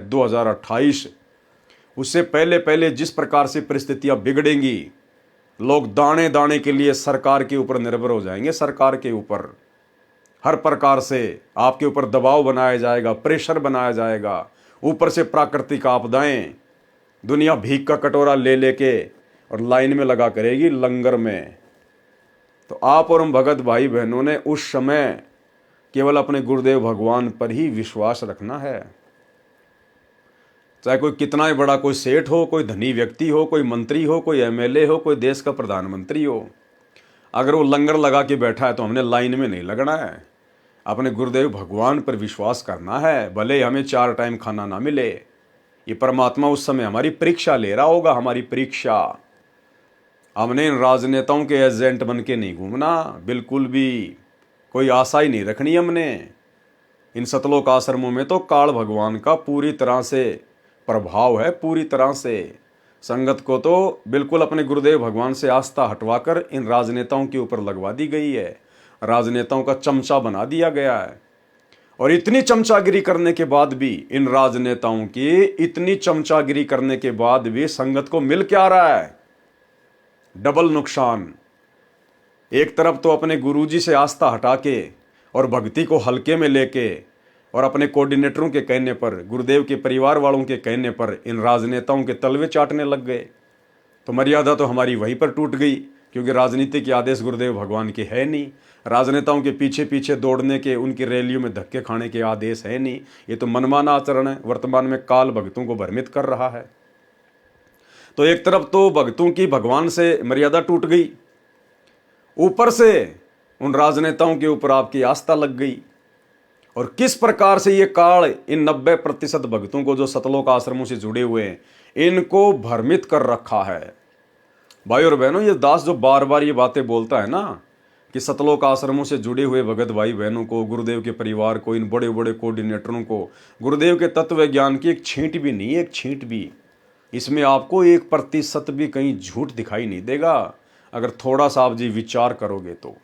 2028, उससे पहले पहले जिस प्रकार से परिस्थितियां बिगड़ेंगी, लोग दाने दाने के लिए सरकार के ऊपर निर्भर हो जाएंगे। सरकार के ऊपर हर प्रकार से आपके ऊपर दबाव बनाया जाएगा, प्रेशर बनाया जाएगा। ऊपर से प्राकृतिक आपदाएं, दुनिया भीख का कटोरा ले लेके और लाइन में लगा करेगी लंगर में। तो आप और हम भगत भाई बहनों ने उस समय केवल अपने गुरुदेव भगवान पर ही विश्वास रखना है। चाहे कोई कितना ही बड़ा, कोई सेठ हो, कोई धनी व्यक्ति हो, कोई मंत्री हो, कोई एमएलए हो, कोई देश का प्रधानमंत्री हो, अगर वो लंगर लगा के बैठा है तो हमने लाइन में नहीं लगना है। अपने गुरुदेव भगवान पर विश्वास करना है। भले हमें 4 टाइम खाना ना मिले, ये परमात्मा उस समय हमारी परीक्षा ले रहा होगा, हमारी परीक्षा। हमने इन राजनेताओं के एजेंट बन के नहीं घूमना, बिल्कुल भी कोई आशा ही नहीं रखनी हमने। इन सतलोक आश्रमों में तो काल भगवान का पूरी तरह से प्रभाव है, पूरी तरह से। संगत को तो बिल्कुल अपने गुरुदेव भगवान से आस्था हटवाकर इन राजनेताओं के ऊपर लगवा दी गई है। राजनेताओं का चमचा बना दिया गया है। और इतनी चमचागिरी करने के बाद भी, इन राजनेताओं की इतनी चमचागिरी करने के बाद भी संगत को मिल क्या रहा है? डबल नुकसान। एक तरफ तो अपने गुरुजी से आस्था हटा के और भक्ति को हल्के में लेके और अपने कोऑर्डिनेटरों के कहने पर, गुरुदेव के परिवार वालों के कहने पर इन राजनेताओं के तलवे चाटने लग गए। तो मर्यादा तो हमारी वहीं पर टूट गई, क्योंकि राजनीति के आदेश गुरुदेव भगवान के है नहीं। राजनेताओं के पीछे पीछे दौड़ने के, उनकी रैलियों में धक्के खाने के आदेश है नहीं। ये तो मनमाना आचरण है, वर्तमान में काल भक्तों को भ्रमित कर रहा है। तो एक तरफ तो भक्तों की भगवान से मर्यादा टूट गई, ऊपर से उन राजनेताओं के ऊपर आपकी आस्था लग गई। और किस प्रकार से ये काल इन 90% भक्तों को, जो सतलोक आश्रमों से जुड़े हुए हैं, इनको भ्रमित कर रखा है। भाई और बहनों, ये दास जो बार बार ये बातें बोलता है ना कि सतलोक आश्रमों से जुड़े हुए भगत भाई बहनों को, गुरुदेव के परिवार को, इन बड़े बड़े कोऑर्डिनेटरों को गुरुदेव के तत्व ज्ञान की एक छींट भी नहीं है, एक छींट भी। इसमें आपको 1% भी कहीं झूठ दिखाई नहीं देगा, अगर थोड़ा सा आप जी विचार करोगे तो।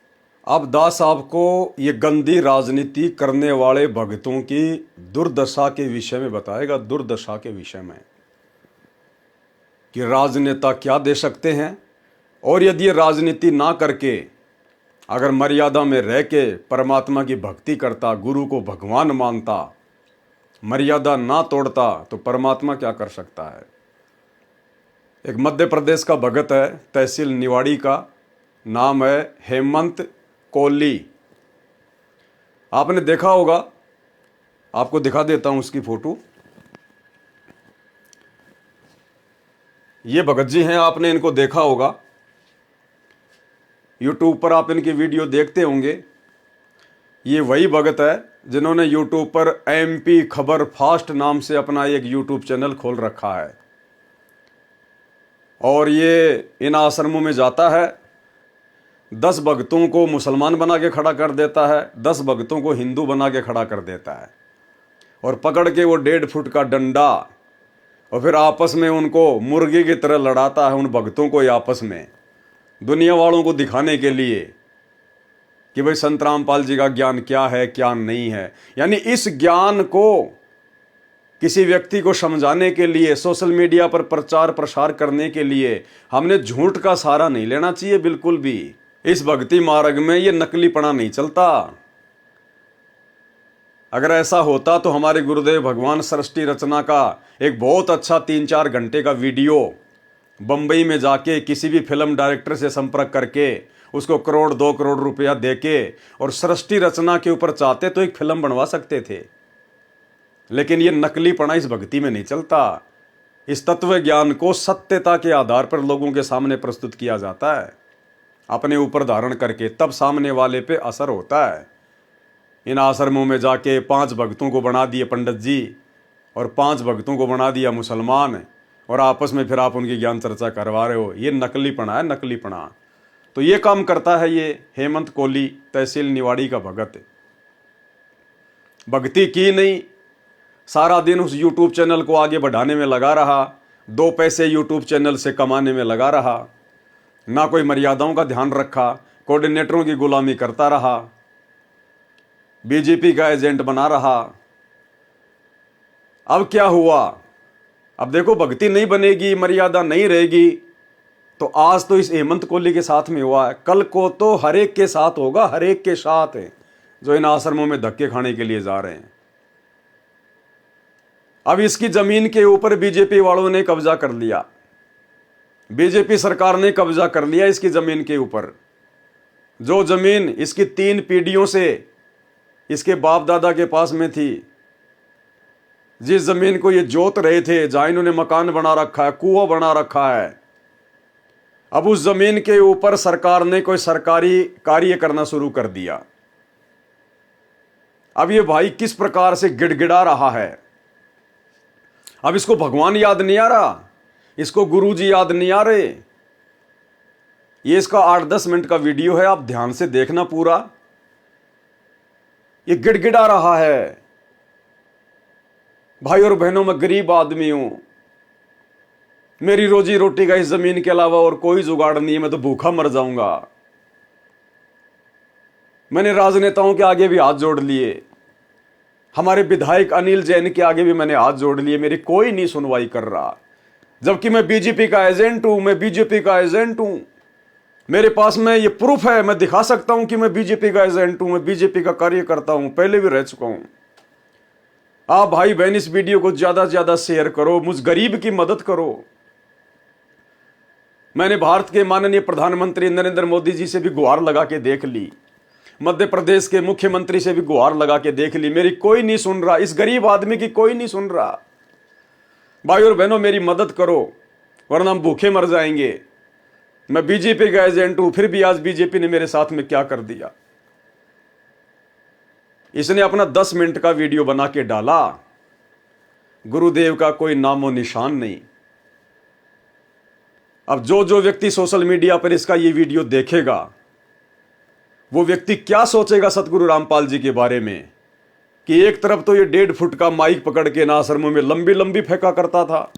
अब दास आपको ये गंदी राजनीति करने वाले भक्तों की दुर्दशा के विषय में बताएगा, दुर्दशा के विषय में, कि राजनेता क्या दे सकते हैं। और यदि राजनीति ना करके अगर मर्यादा में रह के परमात्मा की भक्ति करता, गुरु को भगवान मानता, मर्यादा ना तोड़ता, तो परमात्मा क्या कर सकता है। एक मध्य प्रदेश का भगत है, तहसील निवाड़ी का, नाम है हेमंत कोहली। आपने देखा होगा, आपको दिखा देता हूं उसकी फोटो। ये भगत जी हैं, आपने इनको देखा होगा, यूट्यूब पर आप इनकी वीडियो देखते होंगे। ये वही भगत है जिन्होंने यूट्यूब पर MP खबर फास्ट नाम से अपना एक यूट्यूब चैनल खोल रखा है। और ये इन आश्रमों में जाता है, 10 भक्तों को मुसलमान बना के खड़ा कर देता है, 10 भक्तों को हिंदू बना के खड़ा कर देता है, और पकड़ के वो 1.5 फुट का डंडा, और फिर आपस में उनको मुर्गी की तरह लड़ाता है, उन भक्तों को आपस में, दुनिया वालों को दिखाने के लिए कि भाई संत रामपाल जी का ज्ञान क्या है, क्या नहीं है। यानी इस ज्ञान को किसी व्यक्ति को समझाने के लिए, सोशल मीडिया पर प्रचार प्रसार करने के लिए हमने झूठ का सहारा नहीं लेना चाहिए, बिल्कुल भी। इस भक्ति मार्ग में ये नकलीपना नहीं चलता। अगर ऐसा होता तो हमारे गुरुदेव भगवान सृष्टि रचना का एक बहुत अच्छा 3-4 घंटे का वीडियो बंबई में जाके किसी भी फिल्म डायरेक्टर से संपर्क करके उसको 1 करोड़ 2 करोड़ रुपया देके और सृष्टि रचना के ऊपर चाहते तो एक फिल्म बनवा सकते थे। लेकिन ये नकलीपना इस भक्ति में नहीं चलता। इस तत्व ज्ञान को सत्यता के आधार पर लोगों के सामने प्रस्तुत किया जाता है, अपने ऊपर धारण करके, तब सामने वाले पे असर होता है। इन आश्रमों में जाके 5 भक्तों को बना दिए पंडित जी और 5 भक्तों को बना दिया मुसलमान, और आपस में फिर आप उनकी ज्ञान चर्चा करवा रहे हो। ये नकलीपना है, नकलीपना। तो ये काम करता है ये हेमंत कोहली, तहसील निवाड़ी का भगत। भक्ति की नहीं, सारा दिन उस यूट्यूब चैनल को आगे बढ़ाने में लगा रहा, 2 पैसे यूट्यूब चैनल से कमाने में लगा रहा, ना कोई मर्यादाओं का ध्यान रखा, कोऑर्डिनेटरों की गुलामी करता रहा, बीजेपी का एजेंट बना रहा, अब क्या हुआ? अब देखो, भक्ति नहीं बनेगी, मर्यादा नहीं रहेगी, तो आज तो इस हेमंत कोहली के साथ में हुआ है, कल को तो हर एक के साथ होगा, हर एक के साथ है जो इन आश्रमों में धक्के खाने के लिए जा रहे हैं। अब इसकी जमीन के ऊपर बीजेपी वालों ने कब्जा कर लिया, बीजेपी सरकार ने कब्जा कर लिया इसकी जमीन के ऊपर। जो जमीन इसकी 3 पीढ़ियों से इसके बाप दादा के पास में थी, जिस जमीन को ये जोत रहे थे, जहां इन्होंने मकान बना रखा है, कुआं बना रखा है, अब उस जमीन के ऊपर सरकार ने कोई सरकारी कार्य करना शुरू कर दिया। अब ये भाई किस प्रकार से गिड़गिड़ा रहा है। अब इसको भगवान याद नहीं आ रहा, इसको गुरुजी याद नहीं आ रहे। ये इसका 8-10 मिनट का वीडियो है, आप ध्यान से देखना पूरा। ये गिड़गिड़ा रहा है, भाई और बहनों, मैं गरीब आदमी हूं, मेरी रोजी रोटी का इस जमीन के अलावा और कोई जुगाड़ नहीं है, मैं तो भूखा मर जाऊंगा। मैंने राजनेताओं के आगे भी हाथ जोड़ लिए, हमारे विधायक अनिल जैन के आगे भी मैंने हाथ जोड़ लिए, मेरी कोई नहीं सुनवाई कर रहा, जबकि मैं बीजेपी का एजेंट हूं, मैं बीजेपी का एजेंट हूं। मेरे पास में ये प्रूफ है, मैं दिखा सकता हूं कि मैं बीजेपी का एजेंट हूं, मैं बीजेपी का कार्य करता हूं, पहले भी रह चुका हूं। आप भाई बहन इस वीडियो को ज्यादा से ज्यादा शेयर करो, मुझ गरीब की मदद करो। मैंने भारत के माननीय प्रधानमंत्री नरेंद्र मोदी जी से भी गुहार लगा के देख ली, मध्य प्रदेश के मुख्यमंत्री से भी गुहार लगा के देख ली, मेरी कोई नहीं सुन रहा, इस गरीब आदमी की कोई नहीं सुन रहा। भाई और बहनों, मेरी मदद करो, वरना हम भूखे मर जाएंगे। मैं बीजेपी का एजेंट हूं, फिर भी आज बीजेपी ने मेरे साथ में क्या कर दिया। इसने अपना 10 मिनट का वीडियो बना के डाला, गुरुदेव का कोई नामो निशान नहीं। अब जो जो व्यक्ति सोशल मीडिया पर इसका ये वीडियो देखेगा, वो व्यक्ति क्या सोचेगा सतगुरु रामपाल जी के बारे में, कि एक तरफ तो ये 1.5 फुट का माइक पकड़ के ना आश्रमों में लंबी लंबी फेंका करता था,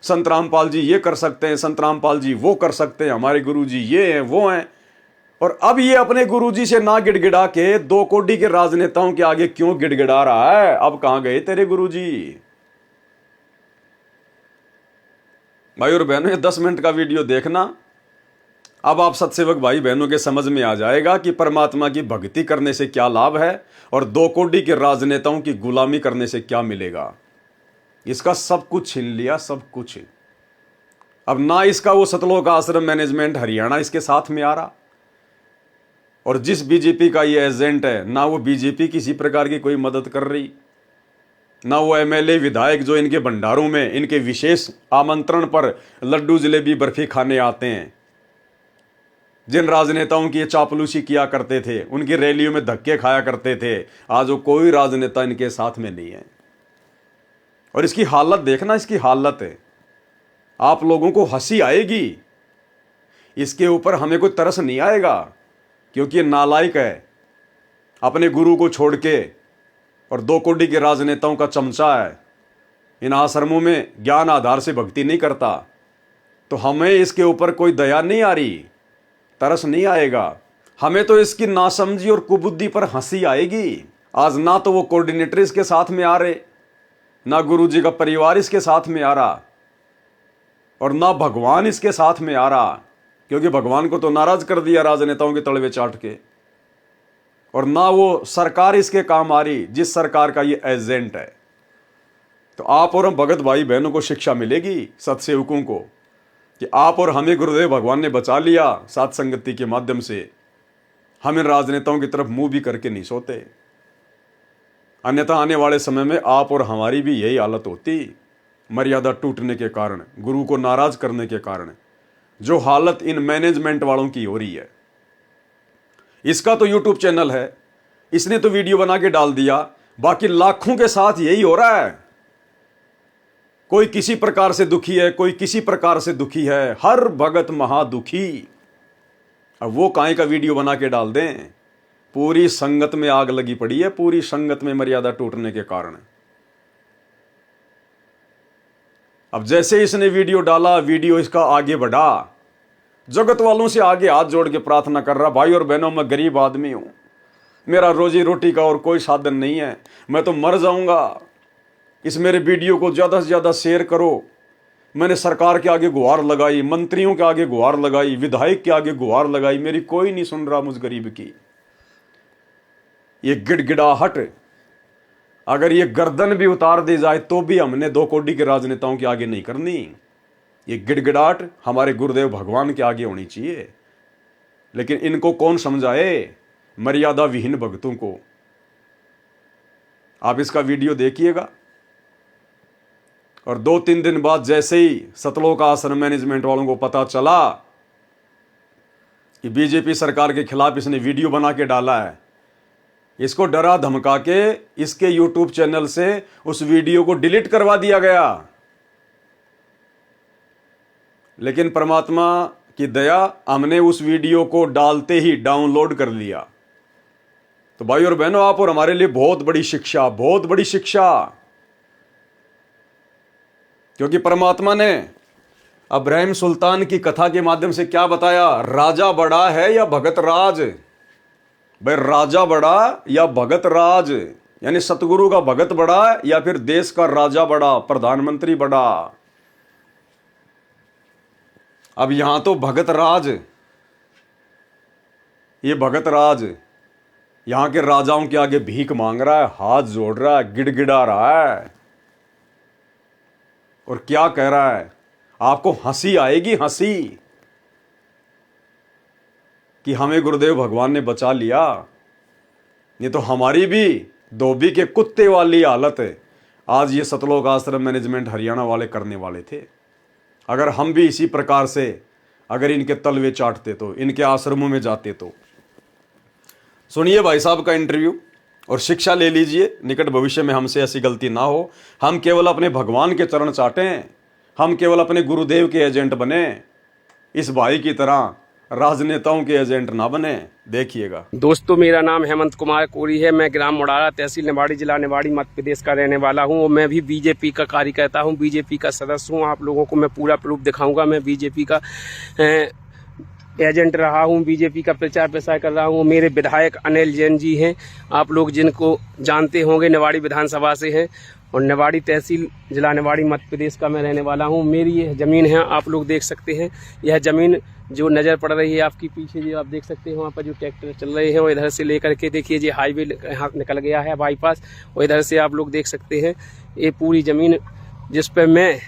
संत रामपाल जी ये कर सकते हैं, संत रामपाल जी वो कर सकते हैं, हमारे गुरु जी ये हैं वो हैं। और अब ये अपने गुरुजी से ना गिड़गिड़ा के 2 कोड़ी के राजनेताओं के आगे क्यों गिड़गिड़ा रहा है? अब कहां गए तेरे गुरुजी? भाई और बहनों, ये 10 मिनट का वीडियो देखना, अब आप सत्सेवक भाई बहनों के समझ में आ जाएगा कि परमात्मा की भक्ति करने से क्या लाभ है और 2 कोड़ी के राजनेताओं की गुलामी करने से क्या मिलेगा। इसका सब कुछ छीन लिया, सब कुछ। अब ना इसका वो सतलोक आश्रम मैनेजमेंट हरियाणा इसके साथ में आ रहा, और जिस बीजेपी का ये एजेंट है, ना वो बीजेपी किसी प्रकार की कोई मदद कर रही, ना वो एमएलए विधायक जो इनके भंडारों में इनके विशेष आमंत्रण पर लड्डू जलेबी बर्फी खाने आते हैं, जिन राजनेताओं की ये चापलूसी किया करते थे, उनकी रैलियों में धक्के खाया करते थे, आज वो कोई राजनेता इनके साथ में नहीं है। और इसकी हालत देखना, इसकी हालत है, आप लोगों को हंसी आएगी, इसके ऊपर हमें कोई तरस नहीं आएगा, क्योंकि ये नालायक है, अपने गुरु को छोड़ के और 2 कोड़ी के राजनेताओं का चमचा है, इन आश्रमों में ज्ञान आधार से भक्ति नहीं करता, तो हमें इसके ऊपर कोई दया नहीं आ रही, तरस नहीं आएगा, हमें तो इसकी नासमझी और कुबुद्धि पर हंसी आएगी। आज ना तो वो कोऑर्डिनेटर इसके साथ में आ रहे, ना गुरुजी का परिवार इसके साथ में आ रहा, और ना भगवान इसके साथ में आ रहा, क्योंकि भगवान को तो नाराज कर दिया राजनेताओं के तलवे चाट के, और ना वो सरकार इसके काम आ रही, जिस सरकार का ये एजेंट है। तो आप और हम भगत भाई बहनों को शिक्षा मिलेगी, सत्सेवकों को, कि आप और हमें गुरुदेव भगवान ने बचा लिया साथ संगति के माध्यम से, हम इन राजनेताओं की तरफ मुंह भी करके नहीं सोते, अन्यथा आने वाले समय में आप और हमारी भी यही हालत होती, मर्यादा टूटने के कारण, गुरु को नाराज करने के कारण, जो हालत इन मैनेजमेंट वालों की हो रही है। इसका तो यूट्यूब चैनल है, इसने तो वीडियो बना के डाल दिया, बाकी लाखों के साथ यही हो रहा है। कोई किसी प्रकार से दुखी है, कोई किसी प्रकार से दुखी है, हर भगत महादुखी। अब वो काहे का वीडियो बना के डाल दें? पूरी संगत में आग लगी पड़ी है, पूरी संगत में मर्यादा टूटने के कारण। अब जैसे इसने वीडियो डाला, वीडियो इसका आगे बढ़ा, जगत वालों से आगे हाथ जोड़ के प्रार्थना कर रहा, भाई और बहनों, मैं गरीब आदमी हूं, मेरा रोजी रोटी का और कोई साधन नहीं है, मैं तो मर जाऊंगा, इस मेरे वीडियो को ज़्यादा से ज़्यादा शेयर करो। मैंने सरकार के आगे गुहार लगाई, मंत्रियों के आगे गुहार लगाई, विधायक के आगे गुहार लगाई, मेरी कोई नहीं सुन रहा मुझ गरीब की। ये गिड़गिड़ाहट अगर ये गर्दन भी उतार दी जाए तो भी हमने 2 कौड़ी के राजनेताओं के आगे नहीं करनी। ये गिड़गिड़ाहट हमारे गुरुदेव भगवान के आगे होनी चाहिए। लेकिन इनको कौन समझाए, मर्यादा विहीन भक्तों को। आप इसका वीडियो देखिएगा और 2-3 दिन बाद जैसे ही सतलोक आश्रम मैनेजमेंट वालों को पता चला कि बीजेपी सरकार के खिलाफ इसने वीडियो बना के डाला है, इसको डरा धमका के इसके यूट्यूब चैनल से उस वीडियो को डिलीट करवा दिया गया। लेकिन परमात्मा की दया, हमने उस वीडियो को डालते ही डाउनलोड कर लिया। तो भाई और बहनों, आप और हमारे लिए बहुत बड़ी शिक्षा, बहुत बड़ी शिक्षा। क्योंकि परमात्मा ने अब्राहिम सुल्तान की कथा के माध्यम से क्या बताया, राजा बड़ा है या भगत राज। भाई राजा बड़ा या भगत राज, यानी सतगुरु का भगत बड़ा या फिर देश का राजा बड़ा, प्रधानमंत्री बड़ा। अब यहां तो भगत राज, ये भगत राज यहां के राजाओं के आगे भीख मांग रहा है, हाथ जोड़ रहा है, गिड़गिड़ा रहा है और क्या कह रहा है। आपको हंसी आएगी, हंसी, कि हमें गुरुदेव भगवान ने बचा लिया। ये तो हमारी भी धोबी के कुत्ते वाली हालत है आज ये सतलोक आश्रम मैनेजमेंट हरियाणा वाले करने वाले थे। अगर हम भी इसी प्रकार से अगर इनके तलवे चाटते तो, इनके आश्रमों में जाते तो। सुनिए भाई साहब का इंटरव्यू और शिक्षा ले लीजिए, निकट भविष्य में हमसे ऐसी गलती ना हो। हम केवल अपने भगवान के चरण चाटें, हम केवल अपने गुरुदेव के एजेंट बने, इस भाई की तरह राजनेताओं के एजेंट ना बने। देखिएगा दोस्तों, मेरा नाम हेमंत कुमार कोरी है। मैं ग्राम मुड़ारा, तहसील निवाड़ी, जिला निवाड़ी, मध्य प्रदेश का रहने वाला हूं और मैं भी बीजेपी का कार्यकर्ता हूं, बीजेपी का सदस्य हूं। आप लोगों को मैं पूरा प्रूफ दिखाऊंगा। मैं बीजेपी का एजेंट रहा हूं, बीजेपी का प्रचार प्रसार कर रहा हूं। मेरे विधायक अनिल जैन जी हैं, आप लोग जिनको जानते होंगे, निवाड़ी विधानसभा से हैं और निवाड़ी तहसील, जिला निवाड़ी, मध्य प्रदेश का मैं रहने वाला हूं। मेरी यह ज़मीन है, आप लोग देख सकते हैं। यह ज़मीन जो नज़र पड़ रही है आपकी पीछे, जो आप देख सकते हैं वहाँ पर जो ट्रैक्टर चल रहे हैं, और इधर से लेकर के देखिए ये हाईवे यहाँ निकल गया है, बाईपास, और इधर से आप लोग देख सकते हैं ये पूरी ज़मीन जिस पर मैं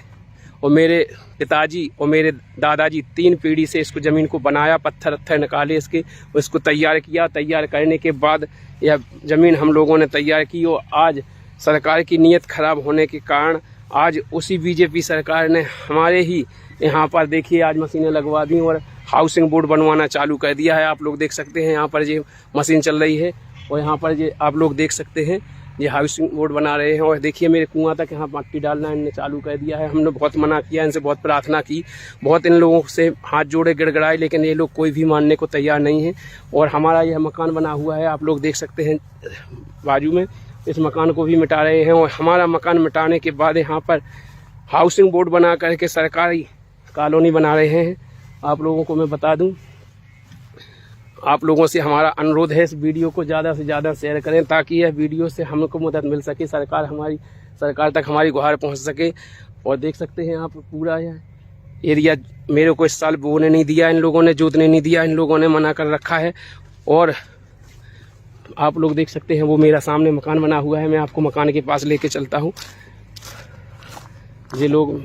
और मेरे पिताजी और मेरे दादाजी 3 पीढ़ी से इसको ज़मीन को बनाया, पत्थर वत्थर निकाले इसके, और इसको तैयार किया। तैयार करने के बाद यह ज़मीन हम लोगों ने तैयार की और आज सरकार की नीयत खराब होने के कारण आज उसी बीजेपी सरकार ने हमारे ही यहाँ पर देखिए आज मशीनें लगवा दी और हाउसिंग बोर्ड बनवाना चालू कर दिया है। आप लोग देख सकते हैं यहाँ पर ये मशीन चल रही है और यहाँ पर ये आप लोग देख सकते हैं ये हाउसिंग बोर्ड बना रहे हैं। और देखिए मेरे कुआं तक यहाँ मट्टी डालना इन्होंने चालू कर दिया है। हमने बहुत मना किया, इनसे बहुत प्रार्थना की, बहुत इन लोगों से हाथ जोड़े गिड़गिड़ाए, लेकिन ये लोग कोई भी मानने को तैयार नहीं है। और हमारा यह मकान बना हुआ है, आप लोग देख सकते हैं बाजू में, इस मकान को भी मिटा रहे हैं। और हमारा मकान मिटाने के बाद यहाँ पर हाउसिंग बोर्ड बना करके सरकारी कॉलोनी बना रहे हैं। आप लोगों को मैं बता दूं, आप लोगों से हमारा अनुरोध है इस वीडियो को ज़्यादा से ज़्यादा शेयर करें ताकि यह वीडियो से हमको मदद मिल सके, सरकार तक हमारी गुहार पहुंच सके। और देख सकते हैं आप पूरा यह एरिया मेरे को इस साल बोने नहीं दिया, इन लोगों ने जोतने नहीं दिया, इन लोगों ने मना कर रखा है। और आप लोग देख सकते हैं वो मेरा सामने मकान बना हुआ है, मैं आपको मकान के पास लेके चलता हूँ। ये लोग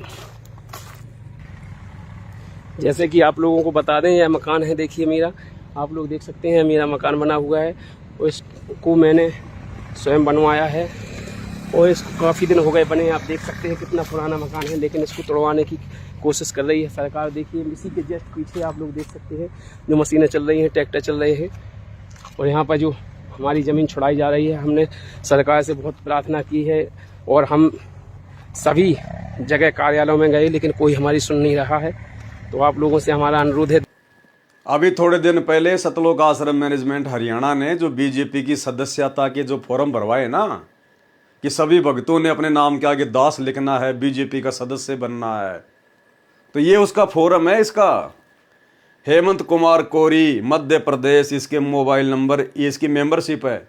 जैसे कि आप लोगों को बता दें, यह मकान है, देखिए मेरा, आप लोग देख सकते हैं मेरा मकान बना हुआ है और इसको मैंने स्वयं बनवाया है और इसको काफ़ी दिन हो गए बने। आप देख सकते हैं कितना पुराना मकान है, लेकिन इसको तोड़वाने की कोशिश कर रही है सरकार। देखिए इसी के जस्ट पीछे आप लोग देख सकते हैं जो मशीनें चल रही हैं, ट्रैक्टर चल रहे हैं और यहाँ पर जो हमारी ज़मीन छुड़ाई जा रही है। हमने सरकार से बहुत प्रार्थना की है और हम सभी जगह कार्यालयों में गए, लेकिन कोई हमारी सुन नहीं रहा है। तो आप लोगों से हमारा अनुरोध है। अभी थोड़े दिन पहले सतलोक आश्रम मैनेजमेंट हरियाणा ने जो बीजेपी की सदस्यता के जो फॉर्म भरवाए ना, कि सभी भक्तों ने अपने नाम के आगे दास लिखना है, बीजेपी का सदस्य बनना है, तो ये उसका फोरम है। इसका हेमंत कुमार कोरी, मध्य प्रदेश, इसके मोबाइल नंबर, ये इसकी मेंबरशिप है,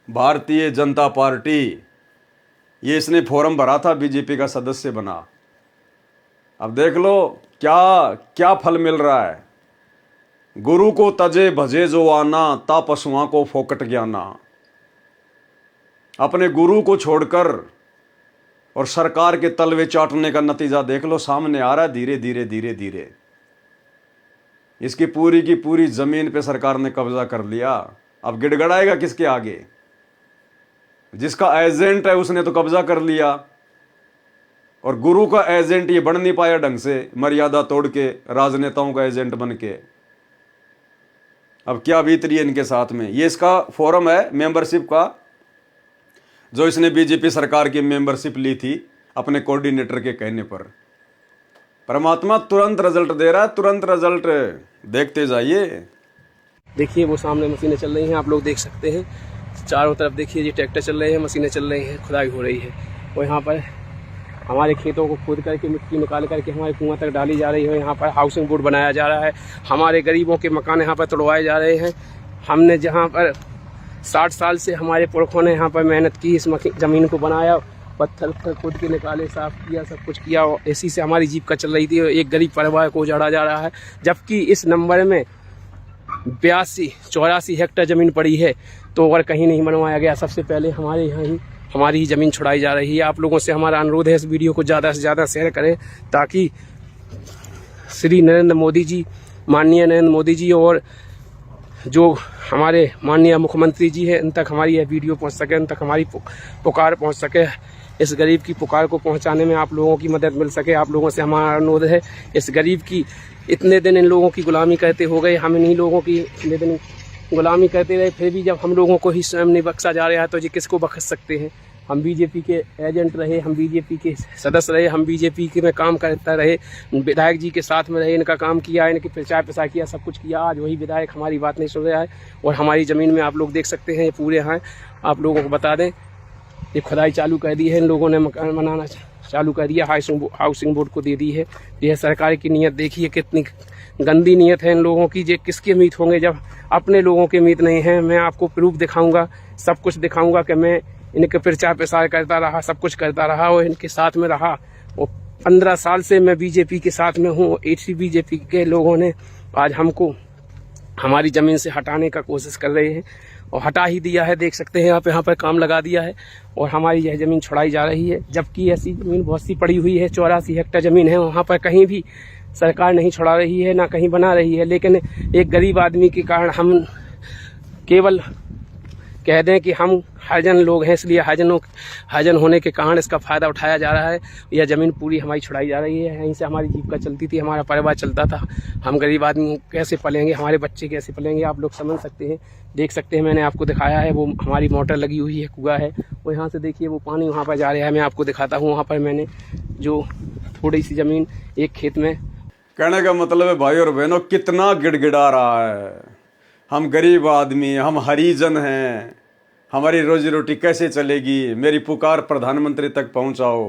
भारतीय जनता पार्टी। ये इसने फॉर्म भरा था, बीजेपी का सदस्य बना। अब देख लो क्या क्या फल मिल रहा है। गुरु को तजे भजे जो आना, ता पशुओं को फोकट ज्ञाना। अपने गुरु को छोड़कर और सरकार के तलवे चाटने का नतीजा देख लो, सामने आ रहा है धीरे धीरे धीरे धीरे। इसकी पूरी की पूरी जमीन पे सरकार ने कब्जा कर लिया। अब गिड़गड़ाएगा किसके आगे? जिसका एजेंट है उसने तो कब्जा कर लिया, और गुरु का एजेंट ये बन नहीं पाया ढंग से, मर्यादा तोड़ के राजनेताओं का एजेंट बन के। अब क्या बीत रही है इनके साथ में। ये इसका फॉर्म है मेंबरशिप का, जो इसने बीजेपी सरकार की मेंबरशिप ली थी अपने कोऑर्डिनेटर के कहने पर। परमात्मा तुरंत रिजल्ट दे रहा है, तुरंत रिजल्ट देखते जाइए। देखिए वो सामने मशीनें चल रही हैं, आप लोग देख सकते हैं। चारों तरफ देखिए ये ट्रैक्टर चल रहे हैं, मशीनें चल रही हैं, खुदाई हो रही है। और यहाँ पर हमारे खेतों को खोद करके मिट्टी निकाल करके हमारे कुआं तक डाली जा रही है। यहाँ पर हाउसिंग बोर्ड बनाया जा रहा है। हमारे गरीबों के मकान यहाँ पर तोड़वाए जा रहे हैं। हमने जहाँ पर 60 साल से हमारे पुरखों ने यहाँ पर मेहनत की, इस ज़मीन को बनाया, पत्थर खोद के निकाले, साफ किया, सब कुछ किया। इसी से हमारी जीविका चल रही थी। एक गरीब परिवार को उजाड़ा जा रहा है, जबकि इस नंबर में 82-84 हेक्टेयर ज़मीन पड़ी है, तो और कहीं नहीं बनवाया गया। सबसे पहले हमारे यहाँ ही हमारी ही ज़मीन छुड़ाई जा रही है। आप लोगों से हमारा अनुरोध है, इस वीडियो को ज़्यादा से ज़्यादा शेयर करें, ताकि श्री नरेंद्र मोदी जी, माननीय नरेंद्र मोदी जी और जो हमारे माननीय मुख्यमंत्री जी हैं, इन तक हमारी यह वीडियो पहुंच सके, इन तक हमारी पुकार पहुंच सके। इस गरीब की पुकार को पहुंचाने में आप लोगों की मदद मिल सके। आप लोगों से हमारा अनुरोध है, इस गरीब की इतने दिन इन लोगों की गुलामी करते हो गए, हम इन्हीं लोगों की इतने दिन गुलामी करते रहे, फिर भी जब हम लोगों को ही स्वयं नहीं बख्शा जा रहा है तो ये किसको बख्श सकते हैं। हम बीजेपी के एजेंट रहे, हम बीजेपी के सदस्य रहे, हम बीजेपी के में काम करता रहे, विधायक जी के साथ में रहे, इनका काम किया, इनके प्रचार प्रसार किया, सब कुछ किया। आज वही विधायक हमारी बात नहीं सुन रहा है। और हमारी ज़मीन में आप लोग देख सकते हैं, ये पूरे हैं। आप लोगों को बता दें, ये खुदाई चालू कर दी है, इन लोगों ने मकान बनाना चालू कर दिया, हाउसिंग बोर्ड को दे दी है। यह सरकार की नीयत देखिए, कितनी गंदी नीयत है इन लोगों की। ये किसके मीत होंगे जब अपने लोगों के मीत नहीं हैं। मैं आपको प्रूफ दिखाऊंगा, सब कुछ दिखाऊंगा कि मैं इनके प्रचार प्रसार करता रहा, सब कुछ करता रहा और इनके साथ में रहा। और 15 साल से मैं बीजेपी के साथ में हूँ। इसी बीजेपी के लोगों ने आज हमको हमारी ज़मीन से हटाने का कोशिश कर रहे हैं, और हटा ही दिया है। देख सकते हैं आप, यहाँ पर काम लगा दिया है और हमारी यह ज़मीन छुड़ाई जा रही है। जबकि ऐसी ज़मीन बहुत सी पड़ी हुई है, 84 हेक्टेयर ज़मीन है, वहाँ पर कहीं भी सरकार नहीं छुड़ा रही है, ना कहीं बना रही है। लेकिन एक गरीब आदमी के कारण हम केवल कह दें कि हम हरिजन लोग हैं, इसलिए हरिजन होने के कारण इसका फ़ायदा उठाया जा रहा है। यह ज़मीन पूरी हमारी छुड़ाई जा रही है। यहीं से हमारी जीविका चलती थी, हमारा परिवार चलता था। हम गरीब आदमी कैसे पलेंगे, हमारे बच्चे कैसे पलेंगे, आप लोग समझ सकते हैं। देख सकते हैं, मैंने आपको दिखाया है, वो हमारी मोटर लगी हुई है, कुआं है, और यहाँ से देखिए वो पानी वहाँ पर जा रहा है। मैं आपको दिखाता हूँ, वहाँ पर मैंने जो थोड़ी सी ज़मीन एक खेत में। कहने का मतलब है भाई और बहनों, कितना गिड़गिड़ा रहा है। हम गरीब आदमी, हम हरिजन हैं, हमारी रोजी रोटी कैसे चलेगी। मेरी पुकार प्रधानमंत्री तक पहुंचाओ।